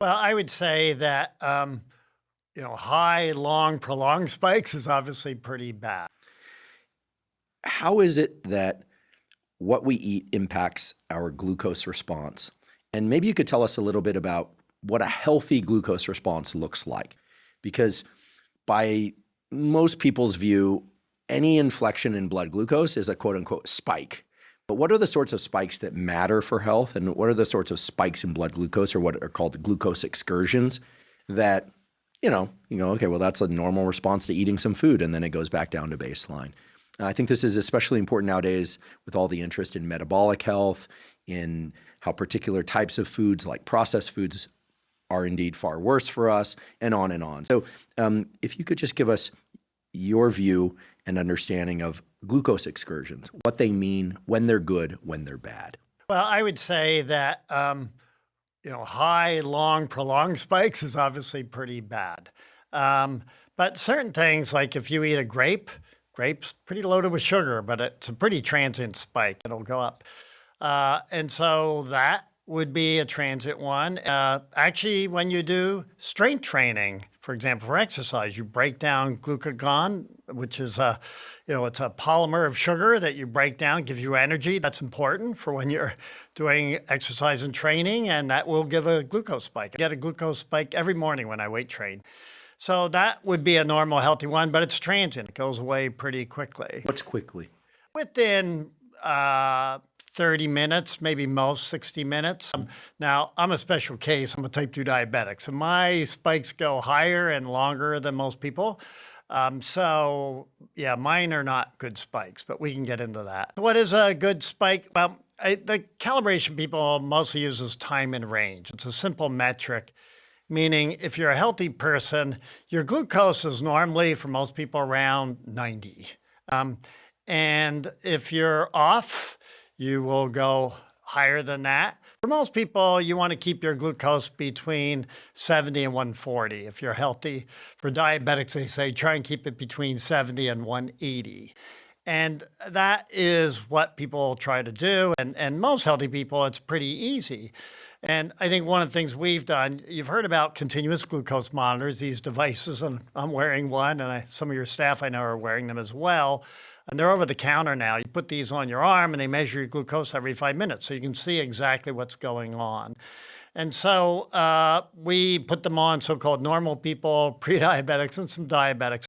Well, I would say that, high, long, prolonged spikes is obviously pretty bad. How is it that what we eat impacts our glucose response? And maybe you could tell us a little bit about what a healthy glucose response looks like. Because by most people's view, any inflection in blood glucose is a quote unquote spike. But what are the sorts of spikes that matter for health? And what are the sorts of spikes in blood glucose, or what are called glucose excursions that, okay, well, that's a normal response to eating some food, and then it goes back down to baseline. I think this is especially important nowadays with all the interest in metabolic health, in how particular types of foods like processed foods are indeed far worse for us, and on and on. So if you could just give us your view and understanding of glucose excursions, what they mean, when they're good, when they're bad. Well, I would say that, high, long, prolonged spikes is obviously pretty bad. But certain things, like if you eat a grape's pretty loaded with sugar, but it's a pretty transient spike. It'll go up. And so that would be a transient one. Actually, when you do strength training, for example, for exercise, you break down glucagon, which is it's a polymer of sugar that you break down, gives you energy. That's important for when you're doing exercise and training, and that will give a glucose spike. I get a glucose spike every morning when I weight train. So that would be a normal, healthy one, but it's transient. It goes away pretty quickly. What's quickly? Within 30 minutes, maybe most 60 minutes. Now, I'm a special case. I'm a type 2 diabetic. So my spikes go higher and longer than most people. Mine are not good spikes, but we can get into that. What is a good spike? Well, the calibration people mostly uses time in range. It's a simple metric, meaning if you're a healthy person, your glucose is normally, for most people, around 90. And if you're off, you will go higher than that. For most people, you want to keep your glucose between 70 and 140. If you're healthy, for diabetics, they say try and keep it between 70 and 180. And that is what people try to do. And most healthy people, it's pretty easy. And I think one of the things we've done, you've heard about continuous glucose monitors, these devices, and I'm wearing one, and some of your staff I know are wearing them as well. And they're over the counter now. You put these on your arm and they measure your glucose every 5 minutes. So you can see exactly what's going on. And so we put them on so-called normal people, pre-diabetics, and some diabetics.